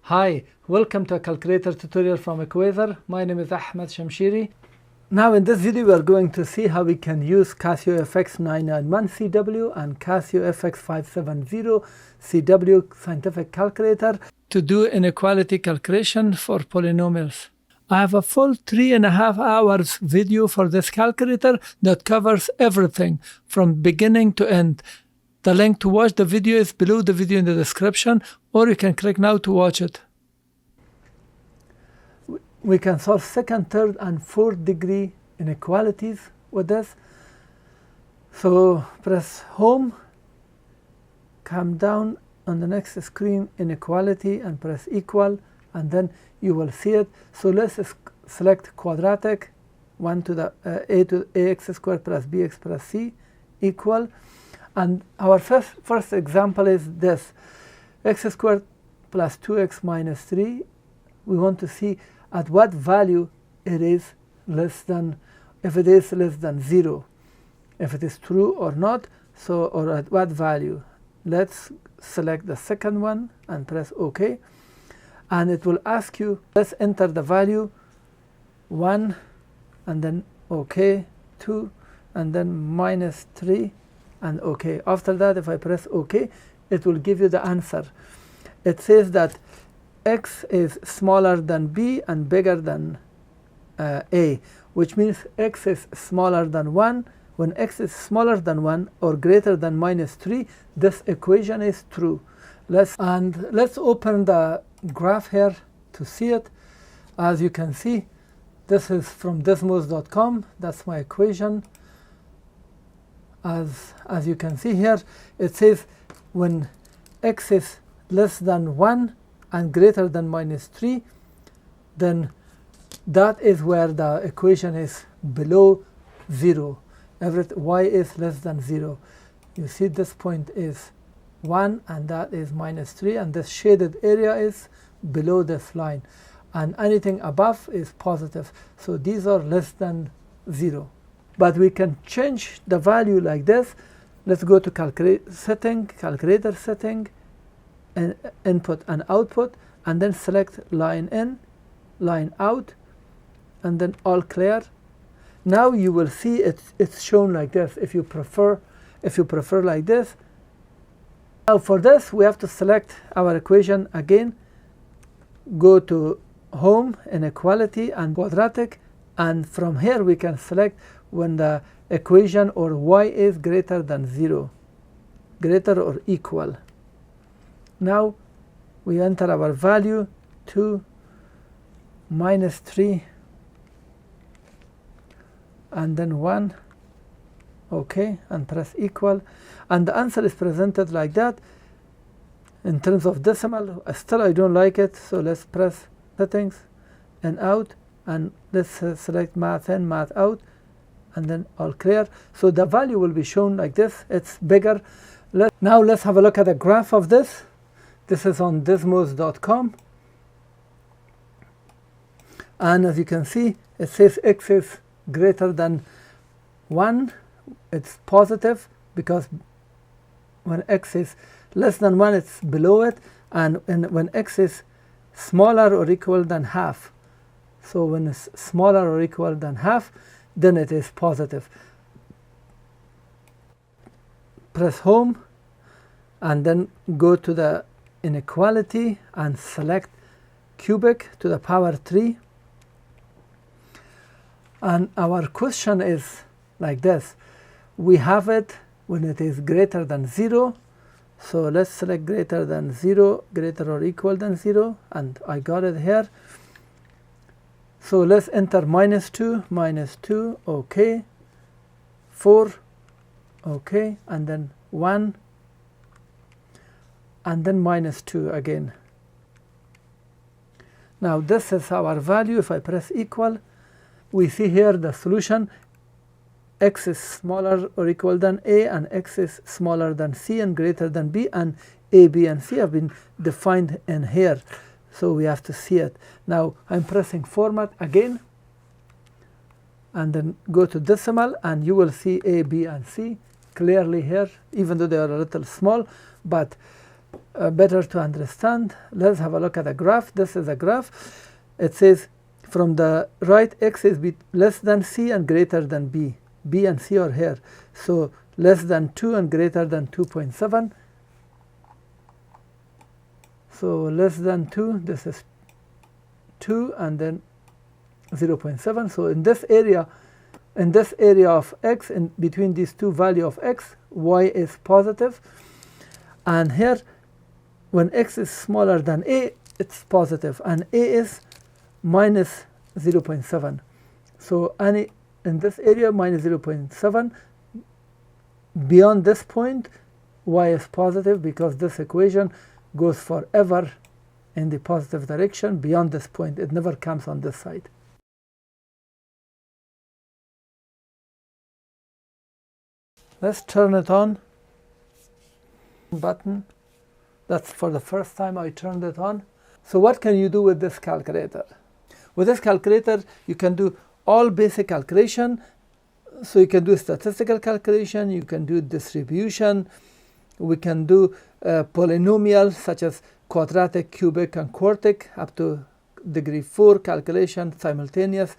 Hi, welcome to a calculator tutorial from Equaser. My name is Ahmad Shamshiri. Now in this video we are going to see how we can use Casio FX-991CW and Casio FX-570CW scientific calculator to do inequality calculation for polynomials. I have a full 3.5 hours video for this calculator that covers everything from beginning to end. The link to watch the video is below the video in the description, or you can click now to watch it. We can solve second, third, and fourth degree inequalities with this. So press home, come down on the next screen, inequality, and press equal, and then you will see it. So let's select quadratic, 1 to the a to ax squared plus bx plus c equal. And our first example is this, x squared plus 2x minus 3. We want to see at what value it is less than, if it is less than 0, if it is true or not, so or at what value. Let's select the second one and press OK. And it will ask you, let's enter the value 1, and then OK, 2, and then minus 3. And OK. After that, if I press OK, it will give you the answer. It says that x is smaller than b and bigger than a, which means x is smaller than 1. When x is smaller than 1 or greater than minus 3, this equation is true. Let's open the graph here to see it. As you can see, this is from desmos.com. That's my equation. As you can see here, it says when x is less than 1 and greater than minus 3, then that is where the equation is below 0. Y is less than 0. You see this point is 1 and that is minus 3, and this shaded area is below this line. And anything above is positive. So these are less than 0. But we can change the value like this. Let's go to calculator setting, and input and output, and then select line in, line out, and then all clear. Now you will see it's shown like this if you prefer like this. Now for this we have to select our equation again, go to home, inequality, and quadratic, and from here we can select when the equation or y is greater than 0, greater or equal. Now we enter our value 2, minus 3, and then 1, OK, and press equal. And the answer is presented like that. In terms of decimal, still I don't like it, so let's press settings and out, and let's select math in, math out, and then all clear. So the value will be shown like this. It's bigger. Now let's have a look at the graph of this. This is on desmos.com. And as you can see, it says x is greater than 1. It's positive because when x is less than 1, it's below it. And when x is smaller or equal than half, so when it's smaller or equal than half, then it is positive. Press home, and then go to the inequality and select cubic to the power 3. And our question is like this. We have it when it is greater than 0. So let's select greater than 0, greater or equal than 0, and I got it here. So let's enter minus 2, OK, 4, OK, and then 1, and then minus 2 again. Now this is our value. If I press equal, we see here the solution. X is smaller or equal than a, and x is smaller than c and greater than b, and a, b, and c have been defined in here. So we have to see it. Now I'm pressing format again, and then go to decimal, and you will see a, b, and c clearly here, even though they are a little small. But better to understand, let's have a look at a graph. This is a graph. It says from the right, x is less than c and greater than b. B and c are here. So less than 2 and greater than 2.7. So less than 2, this is 2, and then 0.7. So in this area of x, in between these two values of x, y is positive. And here, when x is smaller than a, it's positive, and a is minus 0.7. So in this area, minus 0.7. Beyond this point, y is positive, because this equation goes forever in the positive direction. Beyond this point, it never comes on this side. Let's turn it on. Button. That's for the first time I turned it on. So what can you do with this calculator? With this calculator, you can do all basic calculation. So you can do statistical calculation, you can do distribution, we can do polynomials such as quadratic, cubic, and quartic, up to degree 4 calculation, simultaneous